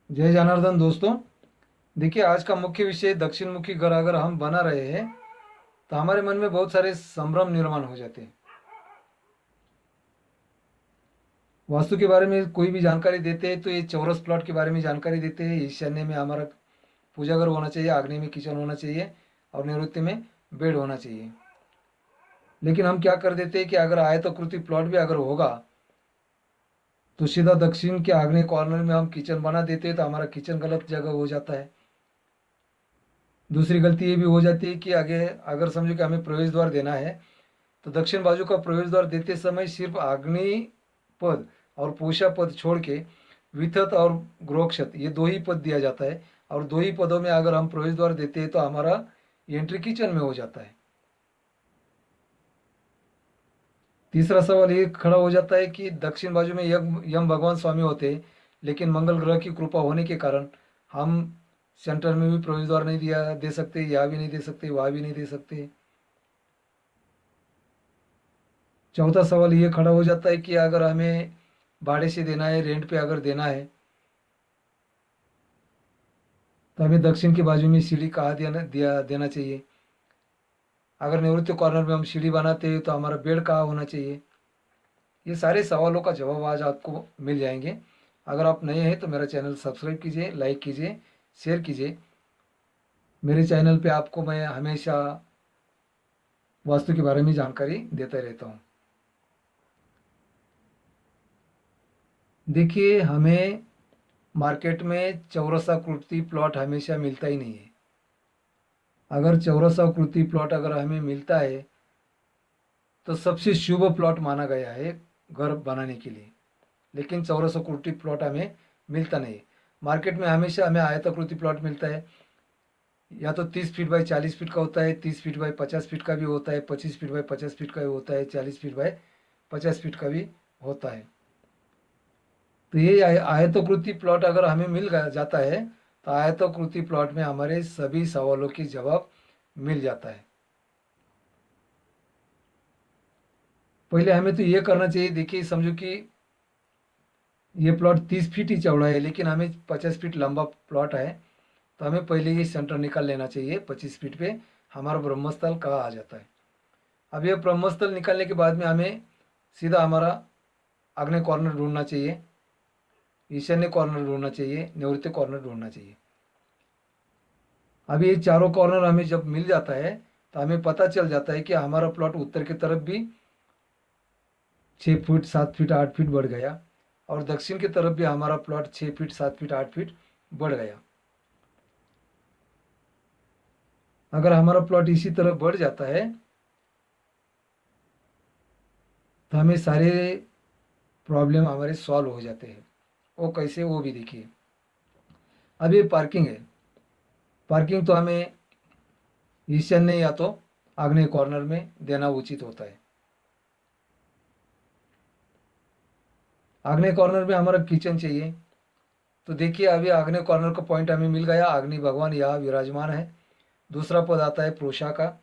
जय जनार्दन दोस्तों। देखिए, आज का मुख्य विषय दक्षिण मुखी घर अगर हम बना रहे हैं तो हमारे मन में बहुत सारे संभ्रम निर्माण हो जाते हैं। वास्तु के बारे में कोई भी जानकारी देते हैं तो ये चौरस प्लॉट के बारे में जानकारी देते हैं। ईशान्य में हमारा पूजा घर होना चाहिए, आग्नेय में किचन होना चाहिए और नैऋत्य में बेड होना चाहिए। लेकिन हम क्या कर देते हैं कि अगर आयताकृति प्लॉट भी अगर होगा तो सीधा दक्षिण के आग्नेय कॉर्नर में हम किचन बना देते हैं तो हमारा किचन गलत जगह हो जाता है। दूसरी गलती ये भी हो जाती है कि आगे अगर समझो कि हमें प्रवेश द्वार देना है तो दक्षिण बाजू का प्रवेश द्वार देते समय सिर्फ आग्नेय पद और पूषा पद छोड़ के विथत और ग्रोक्षत ये दो ही पद दिया जाता है। और दो ही पदों में अगर हम प्रवेश द्वार देते हैं तो हमारा एंट्री किचन में हो जाता है। तीसरा सवाल ये खड़ा हो जाता है कि दक्षिण बाजू में यम यम भगवान स्वामी होते हैं, लेकिन मंगल ग्रह की कृपा होने के कारण हम सेंटर में भी प्रवेश द्वार नहीं दिया दे सकते, यहाँ भी नहीं दे सकते, वहाँ भी नहीं दे सकते। चौथा सवाल ये खड़ा हो जाता है कि अगर हमें भाड़े से देना है, रेंट पे अगर देना है तो हमें दक्षिण की बाजू में सीढ़ी कहाँ देना चाहिए। अगर निवृत्ति कॉर्नर में हम सीढ़ी बनाते हैं तो हमारा बेड कहाँ होना चाहिए। ये सारे सवालों का जवाब आज आपको मिल जाएंगे। अगर आप नए हैं तो मेरा चैनल सब्सक्राइब कीजिए, लाइक कीजिए, शेयर कीजिए। मेरे चैनल पे आपको मैं हमेशा वास्तु के बारे में जानकारी देता रहता हूँ। देखिए, हमें मार्केट में चौरसाकृति प्लॉट हमेशा मिलता ही नहीं है। अगर चौरसाकृति प्लॉट अगर हमें मिलता है तो सबसे शुभ प्लॉट माना गया है घर बनाने के लिए। लेकिन चौरसाकृति प्लॉट हमें मिलता नहीं है। मार्केट में हमेशा हमें आयताकृति प्लॉट मिलता है। या तो 30 फीट बाई 40 फीट का होता है, 30 फीट बाई 50 फीट का भी होता है, 25 फीट बाई 50 फीट का भी होता है, 40 फीट बाई 50 फीट का भी होता है। तो ये आयताकृति प्लॉट अगर हमें जाता है तो आयताकृति प्लॉट में हमारे सभी सवालों के जवाब मिल जाता है। पहले हमें तो ये करना चाहिए। देखिए, समझो कि ये प्लॉट 30 फीट ही चौड़ा है लेकिन हमें 50 फीट लंबा प्लॉट है, तो हमें पहले ये सेंटर निकाल लेना चाहिए। 25 फीट पे हमारा ब्रह्मस्थल कहाँ आ जाता है। अब ये ब्रह्मस्थल निकालने के बाद में हमें सीधा हमारा आग्नेय कॉर्नर ढूंढना चाहिए, ईशान्य कॉर्नर ढूंढना चाहिए, निवृत्ति कॉर्नर ढूंढना चाहिए। अब ये चारों कॉर्नर हमें जब मिल जाता है तो हमें पता चल जाता है कि हमारा प्लॉट उत्तर की तरफ भी 6 फीट 7 फीट 8 फीट बढ़ गया और दक्षिण की तरफ भी हमारा प्लॉट 6 फीट 7 फीट 8 फीट बढ़ गया। अगर हमारा प्लॉट इसी तरह बढ़ जाता है तो हमें सारे प्रॉब्लम हमारे सॉल्व हो जाते हैं। वो कैसे, वो भी देखिए। अब ये पार्किंग है। पार्किंग तो हमें ईशान्य या तो आग्नेय कॉर्नर में देना उचित होता है। आग्नेय कॉर्नर में हमारा किचन चाहिए। तो देखिए, अभी आग्नेय कॉर्नर का पॉइंट हमें मिल गया। अग्नि भगवान यहाँ विराजमान है। दूसरा पद आता है प्रोषा का।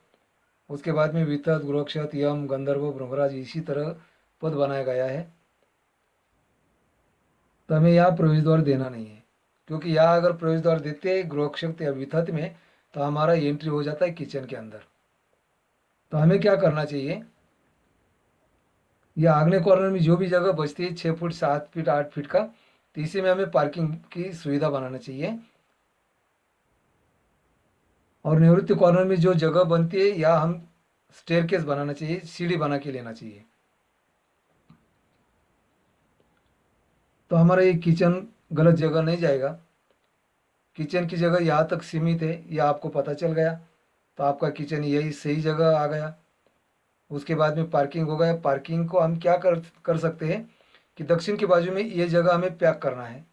उसके बाद में वितत गुरक्षत यम गंधर्व ब्रह्मराज इसी तरह पद बनाया गया है। तो हमें यहाँ प्रवेश द्वार देना नहीं है, क्योंकि यहाँ अगर प्रवेश द्वार देते गृहक्षक या विथत में तो हमारा एंट्री हो जाता है किचन के अंदर। तो हमें क्या करना चाहिए, या आग्नेय कॉर्नर में जो भी जगह बचती है 6 फुट 7 फीट 8 फीट का, तो इसी में हमें पार्किंग की सुविधा बनाना चाहिए। और निवृत्ति कॉर्नर में जो जगह बनती है या हम स्टेयरकेस बनाना चाहिए, सीढ़ी बना के लेना चाहिए। तो हमारा ये किचन गलत जगह नहीं जाएगा। किचन की जगह यहाँ तक सीमित है, यह आपको पता चल गया तो आपका किचन यही सही जगह आ गया। उसके बाद में पार्किंग हो गया। पार्किंग को हम क्या कर सकते हैं कि दक्षिण की बाजू में ये जगह हमें पैक करना है।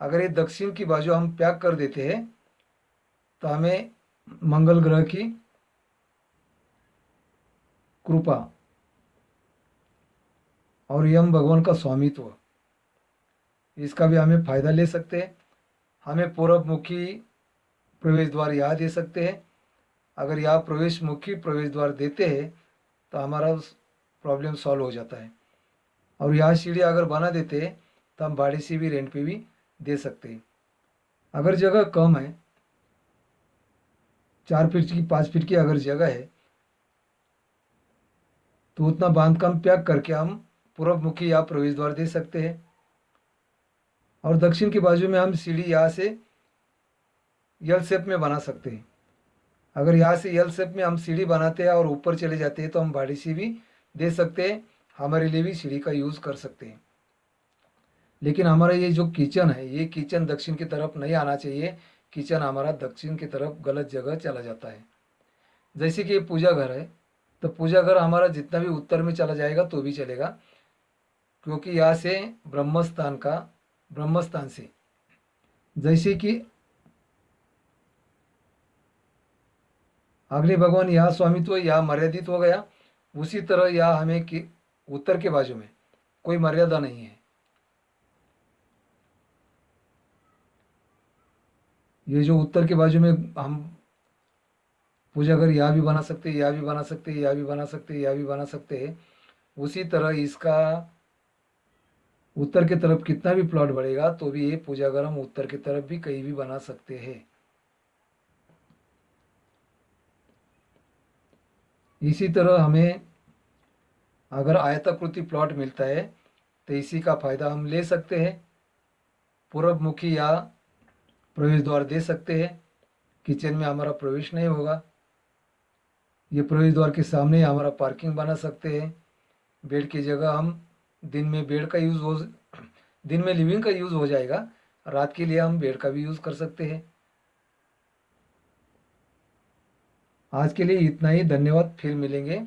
अगर ये दक्षिण की बाजू हम पैक कर देते हैं तो हमें मंगल ग्रह की कृपा और यम भगवान का स्वामित्व, इसका भी हमें फायदा ले सकते हैं। हमें पूर्व मुखी प्रवेश द्वार यहाँ दे सकते हैं। अगर यहाँ प्रवेश मुखी प्रवेश द्वार देते हैं तो हमारा प्रॉब्लम सॉल्व हो जाता है। और यहाँ सीढ़ी अगर बना देते हैं तो हम भाड़े से भी रेंट पे भी दे सकते हैं। अगर जगह कम है, 4 फीट की 5 फीट की अगर जगह है, तो उतना बांधकाम त्याग करके हम पूर्व मुखी या प्रवेश द्वार दे सकते हैं। और दक्षिण के बाजू में हम सीढ़ी यहाँ से यल शेप में बना सकते हैं। अगर यहाँ से यल शेप में हम सीढ़ी बनाते हैं और ऊपर चले जाते हैं तो हम बाड़ी सी भी दे सकते हैं, हमारे लिए भी सीढ़ी का यूज़ कर सकते हैं। लेकिन हमारा ये जो किचन है, ये किचन दक्षिण की तरफ नहीं आना चाहिए। किचन हमारा दक्षिण की तरफ गलत जगह चला जाता है। जैसे कि ये पूजा घर है, तो पूजा घर हमारा जितना भी उत्तर में चला जाएगा तो भी चलेगा, क्योंकि यहाँ से ब्रह्मस्थान से जैसे कि अग्नि भगवान यहाँ स्वामित्व यहाँ मर्यादित हो गया, उसी तरह यहाँ हमें कि उत्तर के बाजू में कोई मर्यादा नहीं है। ये जो उत्तर के बाजू में हम पूजा घर यहाँ भी बना सकते हैं, यहाँ भी बना सकते हैं, यहाँ भी बना सकते हैं, यहाँ भी बना सकते हैं, उसी तरह इसका उत्तर की तरफ कितना भी प्लॉट बढ़ेगा तो भी ये पूजा घर हम उत्तर की तरफ भी कहीं भी बना सकते हैं। इसी तरह हमें अगर आयताकृति प्लॉट मिलता है तो इसी का फायदा हम ले सकते हैं। पूर्व मुखी या प्रवेश द्वार दे सकते हैं, किचन में हमारा प्रवेश नहीं होगा। ये प्रवेश द्वार के सामने ही हमारा पार्किंग बना सकते हैं। बेड की जगह हम दिन में बेड का यूज़ हो दिन में लिविंग का यूज़ हो जाएगा, रात के लिए हम बेड का भी यूज़ कर सकते हैं। आज के लिए इतना ही, धन्यवाद, फिर मिलेंगे।